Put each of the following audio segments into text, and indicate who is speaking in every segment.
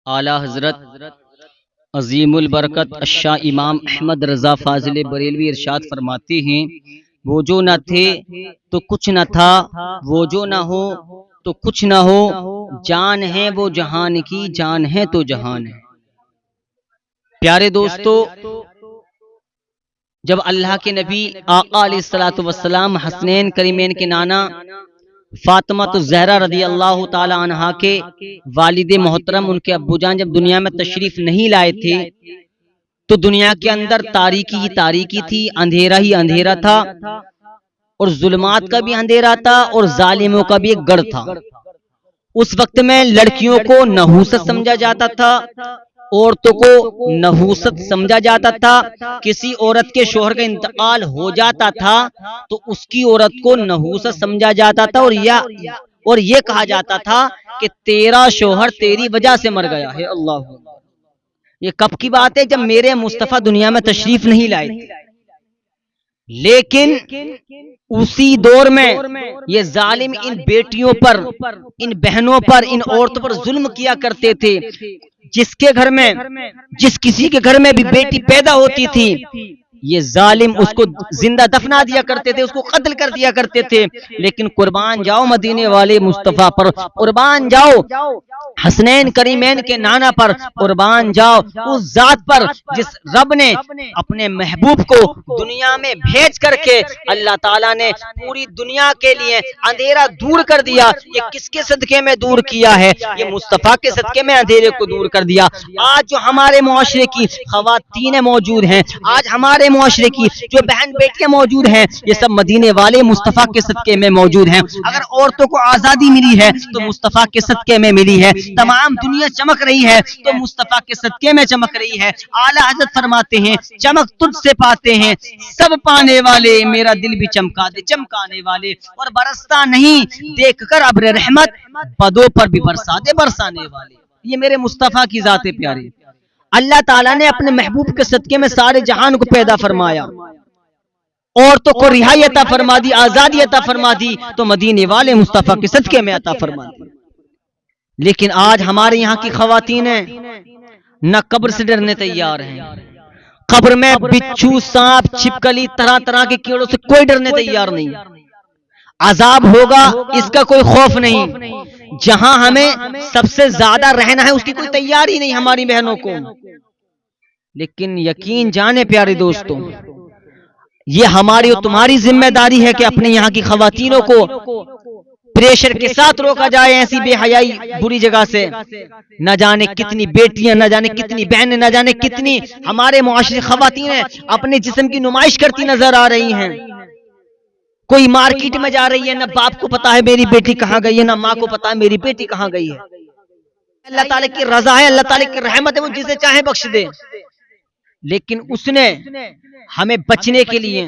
Speaker 1: आला हजरत अजीमुल बरकत अशाह इमाम अहमद रजा फाजिल बरेलवी इरशाद फरमाते हैं, वो जो न थे तो कुछ न था, वो जो न हो तो कुछ न हो, जान है वो जहान की, जान है तो जहान है। प्यारे दोस्तों, जब अल्लाह के नबी आका अलैहिस्सलातु वस्सलाम हसनैन करीमैन के नाना फातिमा तो जहरा रदी अल्लाह ताला अन्हा के वालिद मोहतरम उनके अब्बूजान जब दुनिया में तशरीफ नहीं लाए थे तो दुनिया के अंदर तारीकी ही तारीकी थी, अंधेरा ही अंधेरा था, और जुल्मात का भी अंधेरा था और जालिमों का भी एक गढ़ था। उस वक्त में लड़कियों को नहूसत समझा जाता था, औरतों को नहूसत समझा जाता था। किसी औरत के शोहर का इंतकाल हो जाता था तो उसकी औरत को नहूसत समझा जाता था, और ये कहा जाता था कि तेरा शोहर तेरी वजह से मर गया है। अल्लाह, ये कब की बात है? जब मेरे मुस्तफा दुनिया में तशरीफ नहीं लाए थे। लेकिन उसी दौर में ये जालिम इन बेटियों पर, इन बहनों पर, इन औरतों पर जुल्म किया करते थे। जिसके घर में, जिस किसी के घर में भी बेटी पैदा होती थी, ये जालिम उसको जिंदा दफना दिया करते थे, उसको कत्ल कर दिया करते थे। लेकिन कुर्बान जाओ मदीने वाले मुस्तफा पर, कुर्बान जाओ हसनैन करीमैन के नाना पर, कुर्बान जाओ उस जात पर जिस रब ने अपने महबूब को दुनिया में भेज करके अल्लाह ताला ने पूरी दुनिया के लिए अंधेरा दूर कर दिया। ये किसके सदके में दूर किया है? ये मुस्तफा के सदके में अंधेरे को दूर कर दिया। आज जो हमारे मुआशरे की खवातीनें मौजूद हैं, आज हमारे मुआशरे की जो बहन बेटियां मौजूद हैं, ये सब मदीने वाले मुस्तफा के सदके में मौजूद हैं। अगर औरतों को आजादी मिली है तो मुस्तफा के सदके में मिली है। तमाम दुनिया चमक रही है तो मुस्तफा के सदके में चमक रही है। आला हज़रत फरमाते हैं, चमक तुझसे पाते हैं सब पाने वाले, मेरा दिल भी चमका दे चमकाने वाले, और बरसता नहीं देख कर अब्र रहमत, बदों पर भी बरसा दे बरसाने वाले। ये मेरे मुस्तफा की जाते प्यारी। अल्लाह ताला ने अपने महबूब के सदके में सारे जहान को पैदा फरमाया, औरतों को रिहाई अता फरमा दी, आजादी अता फरमा दी, तो मदीने वाले मुस्तफा के सदके में अता फरमा दी। लेकिन आज हमारे यहाँ की खवातीनें न कब्र से डरने तैयार हैं। कब्र में बिच्छू, सांप, छिपकली, तरह तरह के कीड़ों से कोई डरने तैयार नहीं। अजाब होगा इसका कोई खौफ नहीं। जहां हमें सबसे ज्यादा रहना है उसकी कोई तैयारी नहीं हमारी बहनों को। लेकिन यकीन जाने प्यारे दोस्तों, ये हमारी और तुम्हारी जिम्मेदारी है कि अपने यहाँ की खवातीनों को प्रेशर के साथ रोका जाए ऐसी बेहयाई बुरी जगह से। न जाने कितनी बेटियां, न जाने कितनी बहनें, न जाने कितनी हमारे मुआशरे खवातीनें अपने जिस्म की नुमाइश करती नजर आ रही हैं। कोई मार्केट में जा रही है, न बाप को पता है मेरी बेटी कहाँ गई है, न माँ को पता है मेरी बेटी कहाँ गई है। अल्लाह ताला की रजा है, अल्लाह ताला की रहमत है, वो जिसे चाहे बख्श दे। लेकिन उसने हमें बचने के लिए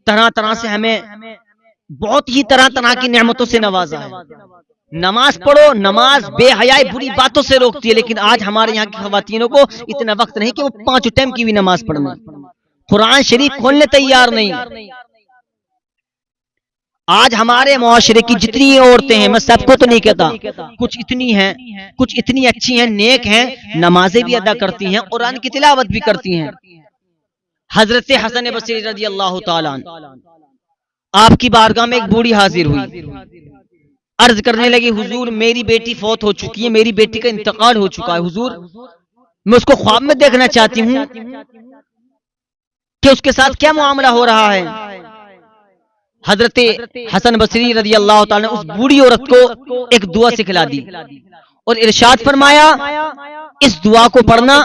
Speaker 1: तरह तरह से, हमें बहुत ही तरह तरह की नेमतों से नवाजा है। नमाज पढ़ो, नमाज बेहयाई बुरी बातों से रोकती है। लेकिन आज हमारे यहाँ की खवातीनों को इतना वक्त नहीं कि वो 5 टाइम की भी नमाज पढ़ना, कुरान शरीफ खोलने तैयार नहीं। आज हमारे मुआशरे की जितनी औरतें हैं, मैं सबको तो नहीं कहता, कुछ इतनी हैं, कुछ इतनी अच्छी हैं, नेक हैं, नमाजें भी अदा करती हैं, कुरान की तिलावत भी करती हैं। हजरत हसन बसरी रज़ी अल्लाह ताला आपकी बारगाह में एक बूढ़ी हाजिर हुई, अर्ज करने लगी, हुजूर मेरी बेटी फौत हो चुकी है, मेरी बेटी का इंतकाल हो चुका है, हुजूर मैं उसको ख्वाब में देखना चाहती हूँ कि उसके साथ क्या मामला हो रहा है। हजरत हसन बसरी रज़ी अल्लाह ताला ने उस बूढ़ी औरत को एक दुआ सिखला दी और इरशाद फरमाया, इस दुआ को पढ़ना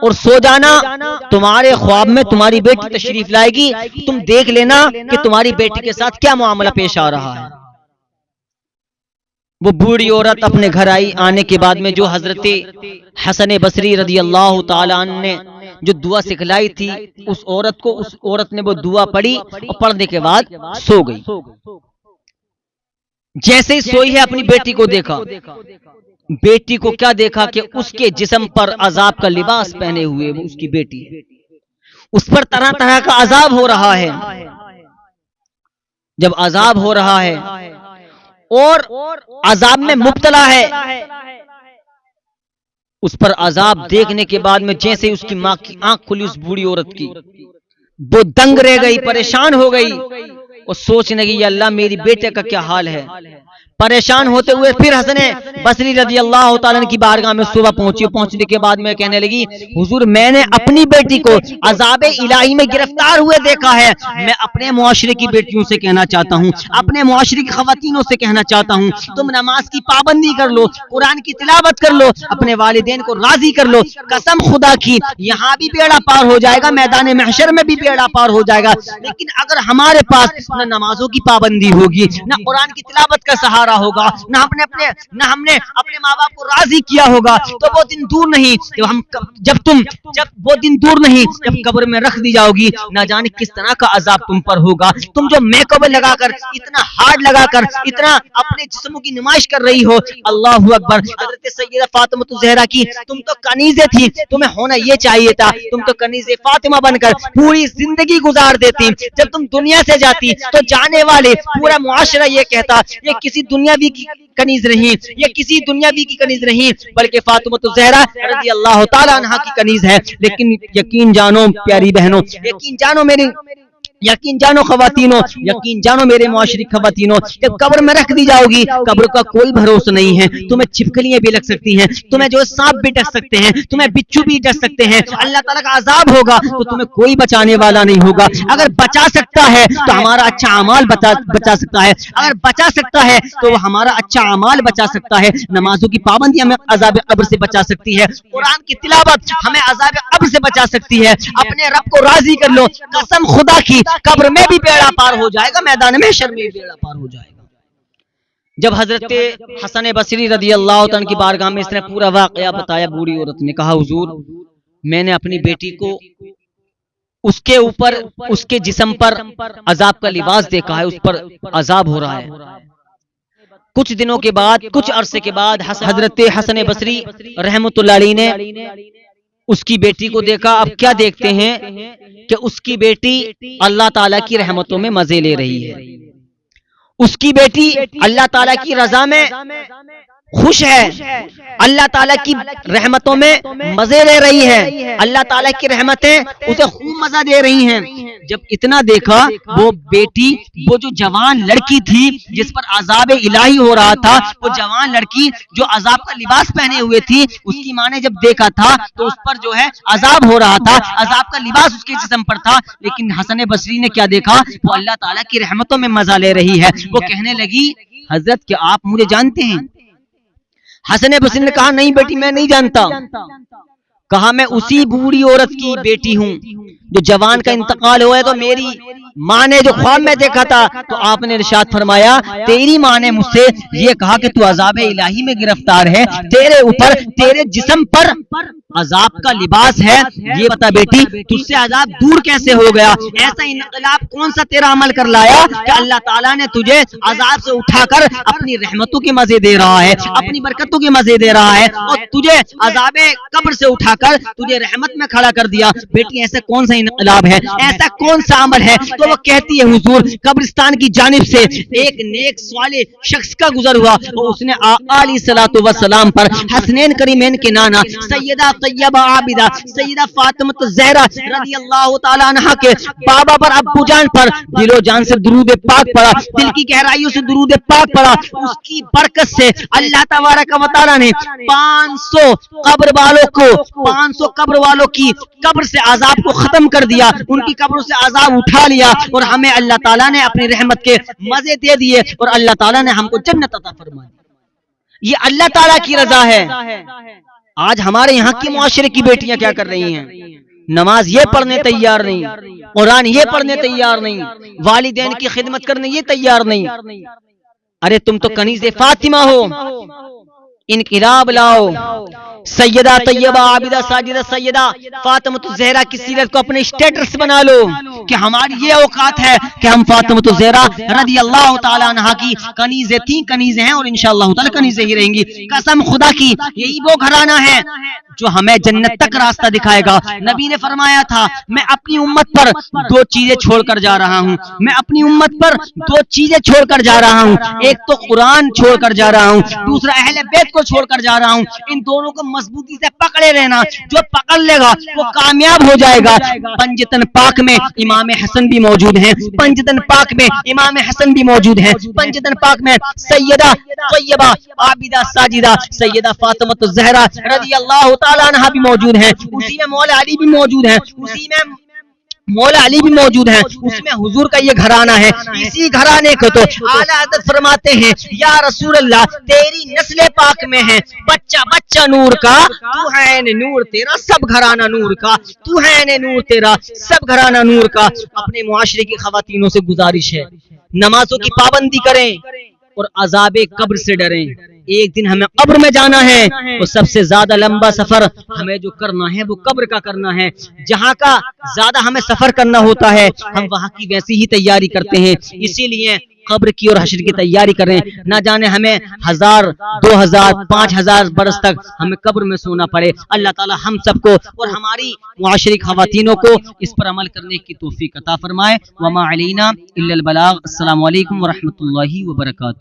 Speaker 1: और सो जाना, तुम्हारे ख्वाब में तुम्हारी बेटी तशरीफ लाएगी, तुम देख लेना कि तुम्हारी बेटी के साथ क्या मामला पेश आ रहा है। वो बूढ़ी औरत अपने घर आई। आने के बाद में जो हजरत हसन बसरी रज़ी अल्लाह ताला ने जो दुआ सिखलाई थी, उस औरत ने वो दुआ पढ़ी और पढ़ने के बाद सो गई। जैसे ही सोई है अपनी बेटी को देखा, बेटी को क्या देखा कि उसके जिस्म पर अजाब का लिबास पहने हुए वो उसकी बेटी है, उस पर तरह तरह का अजाब हो रहा है। जब अजाब हो रहा है और अजाब में मुब्तला है, उस पर अजाब देखने के बाद में जैसे उसकी माँ की आंख खुली उस बूढ़ी औरत की, वो दंग रह गई, परेशान हो गई और सोचने लगी अल्लाह मेरी बेटे का क्या हाल है। परेशान होते हुए फिर हसन बसरी रज़ी अल्लाह ताला की बारगाह में सुबह पहुंची। पहुंचने के बाद में कहने लगी हुजूर मैंने अपनी बेटी को अजाब इलाही में गिरफ्तार हुए देखा है। मैं अपने मुआशरे की बेटियों से कहना चाहता हूँ, अपने मुआशरे की खवातीनों से कहना चाहता हूँ, तुम नमाज की पाबंदी कर लो, कुरान की तिलावत कर लो, अपने वालिदैन को राजी कर लो। कसम खुदा की यहाँ भी बेड़ा पार हो जाएगा, मैदान महशर में भी बेड़ा पार हो जाएगा। लेकिन अगर हमारे पास न नमाजों की पाबंदी होगी, न कुरान की तिलावत का सहारा होगा, न हमने अपने माँ बाप को राजी किया होगा, तो वो दिन दूर नहीं जब वो दिन दूर नहीं जब कब्र में रख दी जाओगी, ना जाने किस तरह का अजाब तुम पर होगा। तुम जो मेकअप लगाकर, इतना हार्ड लगाकर, इतना अपने जिस्मों की नुमाइश कर रही हो, अल्लाहु अकबर। हजरत सैयदा फातिमा ज़हरा की तुम तो कनीज़े थी, तुम्हें होना ये चाहिए था, तुम तो कनीज़े फातिमा बनकर पूरी जिंदगी गुजार देती। जब तुम दुनिया से जाती तो जाने वाले पूरा मुआशरा ये कहता ये किसी दुनियावी की कनीज नहीं, ये किसी दुनियावी की कनीज नहीं, बल्कि फातिमा ज़हरा रज़ी अल्लाह ताला अन्हा की कनीज है। लेकिन यकीन जानो प्यारी बहनों, यकीन जानो खवातीनों, यकीन जानो मेरे मुआशरी खवातीनों, जब कब्र में रख दी जाओगी, कब्र का कोई भरोसा नहीं है। तुम्हें छिपकलियां भी लग सकती हैं, तुम्हें जो सांप भी डस सकते हैं, तुम्हें बिच्छू भी डस सकते हैं। अल्लाह ताला का अजाब होगा तो तुम्हें कोई बचाने वाला नहीं होगा। अगर बचा सकता है तो हमारा अच्छा अमाल बचा सकता है, अगर बचा सकता है तो हमारा अच्छा अमाल बचा सकता है। नमाजों की पाबंदी हमें अजाब कब्र से बचा सकती है, कुरान की तिलावत हमें अजाब कब्र से बचा सकती है। अपने रब को राजी कर लो, कसम खुदा की कब्र में भी बेड़ा पार हो जाएगा, मैदान में शर्म में भी बेड़ा पार हो जाएगा। जब हजरत हसन बसरी रज़ी अल्लाह तआला की बारगाह में इसने पूरा वाकया बताया, बूढ़ी औरत ने कहा हुजूर मैंने अपनी बेटी को उसके ऊपर, उसके जिस्म पर अजाब का लिबास देखा है, उस पर अजाब हो रहा है। कुछ दिनों के बाद, कुछ अरसे के बाद हजरत हसन बसरी रहमतुल्लाह अलैह ने उसकी बेटी को देखा। अब क्या देखते हैं कि उसकी बेटी अल्लाह ताला की रहमतों में मजे ले रही है, उसकी बेटी अल्लाह ताला की रजा में खुश है, अल्लाह ताला की रहमतों में मजे ले रही है, अल्लाह ताला की रहमतें उसे खूब मजा दे रही हैं। जब इतना देखा, वो बेटी, वो जो जवान लड़की थी जिस पर अजाब इलाही हो रहा था, वो जवान लड़की जो अजाब का लिबास पहने हुए थी, उसकी माँ ने जब देखा था तो उस पर जो है अजाब हो रहा था, अजाब का लिबास उसके जिस्म पर था। लेकिन हसन बसरी ने क्या देखा, वो अल्लाह ताला की रहमतों में मजा ले रही है। वो कहने लगी हजरत क्या आप मुझे जानते हैं? हसन बसरी ने कहा नहीं बेटी मैं नहीं जानता। कहा मैं उसी बूढ़ी औरत की बेटी हूँ जो जवान का इंतकाल हुआ है, तो मेरी माँ ने जो ख्वाब में देखा था, तो आपने इरशाद फरमाया तेरी माँ ने मुझसे ये कहा कि तू अजाब इलाही में गिरफ्तार है, तेरे ऊपर, तेरे जिस्म पर अजाब का लिबास है। ये बता बेटी तुझसे अजाब दूर कैसे हो गया? ऐसा इनकलाब कौन सा तेरा अमल कर लाया कि अल्लाह ताला ने तुझे अजाब से उठाकर अपनी रहमतों के मजे दे रहा है, अपनी बरकतों के मजे दे रहा है, और तुझे अजाब कब्र से उठाकर तुझे रहमत में खड़ा कर दिया। बेटी ऐसा कौन सा इनकलाब है, ऐसा कौन सा अमल है? तो वो कहती है हुजूर कब्रिस्तान की जानिब से एक नेक स्वाले शख्स का गुजर हुआ और उसने आका अलैहिस्सलातु वस्सलाम पर, हसनैन करीमैन के नाना सैयदा तैयबा आबिदा सैयदा फातिमा ज़हरा रज़ी अल्लाह ताला अन्हा के बाबा पर, अब्बू जान पर दिलो जान से दुरूद पाक पढ़ा, दिल की गहराइयों से दुरूद पाक पढ़ा। उसकी बरकत से अल्लाह तबारक व तआला ने 500 कब्र वालों को, 500 कब्र वालों की कब्र से अजाब को खत्म कर दिया, उनकी कब्रों से अजाब उठा लिया, और हमें अल्लाह ताला ने अपनी रहमत के मजे दे दिए, और अल्लाह ताला ने हमको जन्नत अता फरमा दी। ये अल्लाह ताला की रजा है। आज हमारे यहाँ की मुआशरे की बेटियां क्या कर रही हैं? नमाज ये पढ़ने तैयार नहीं, कुरान ये पढ़ने तैयार नहीं, वालिदैन की खिदमत करने ये तैयार नहीं। अरे तुम तो कनीज़े फातिमा हो, इनकिलाब लाओ। सैयदा तैयबा आबिदा साजिदा सैयदा फातिमा ज़हरा की सीरत को अपने स्टेटस बना लो, कि हमारी ये औकात है कि हम फातिमा ज़हरा रज़ी अल्लाह ताला अन्हा की कनीज़ें थी, कनीज़ें हैं और इंशाअल्लाह ताला कनीज़ें ही रहेंगी। कसम खुदा की यही वो घराना है जो हमें जन्नत तक रास्ता दिखाएगा। नबी ने फरमाया था, मैं अपनी उम्मत पर दो चीजें छोड़कर जा रहा हूँ, मैं अपनी उम्मत पर दो चीजें छोड़कर जा रहा हूँ, एक तो कुरान छोड़कर जा रहा हूँ, दूसरा अहले बैत को छोड़कर जा रहा हूँ। इन दोनों को मजबूती से पकड़े रहना, जो पकड़ लेगा वो कामयाब हो जाएगा। पंजतन पाक में इमाम हसन भी मौजूद हैं, पंजतन पाक में इमाम हसन भी मौजूद हैं, पंजतन पाक में सैयदा तय्यबा आबिदा साजिदा सैयदा फातिमा ज़हरा रज़ी अल्लाह ताला अन्हा भी मौजूद हैं, उसी में मौला अली भी मौजूद हैं, उसी में मौला अली भी मौजूद हैं, उसमें हुजूर का ये घराना है। इसी घराने को तो आला हज़रत फरमाते हैं, या रसूल अल्लाह तेरी नस्ल पाक में है बच्चा बच्चा नूर का, तू है ने नूर तेरा सब घराना नूर का, तू है ने नूर तेरा सब घराना नूर का। अपने मुआशरे की खवातीनों से गुजारिश है, नमाजों की पाबंदी करें और अज़ाबे कब्र से डरें। एक दिन हमें कब्र में जाना है, तो सबसे ज्यादा लंबा सफर हमें जो करना है वो कब्र का करना है। जहाँ का ज्यादा हमें सफर करना होता है हम वहाँ की वैसी ही तैयारी करते हैं। इसीलिए कब्र की और हश्र की तैयारी करें, ना जाने हमें 1000, 2000, 5000 बरस तक हमें कब्र में सोना पड़े। अल्लाह ताला हम सबको और हमारी मुआशरी खवातीनों को इस पर अमल करने की तौफीक अता फरमाए। वमा अलैना इल्लल बलाग। अस्सलामु अलैकुम व रहमतुल्लाहि व बरकातुहू।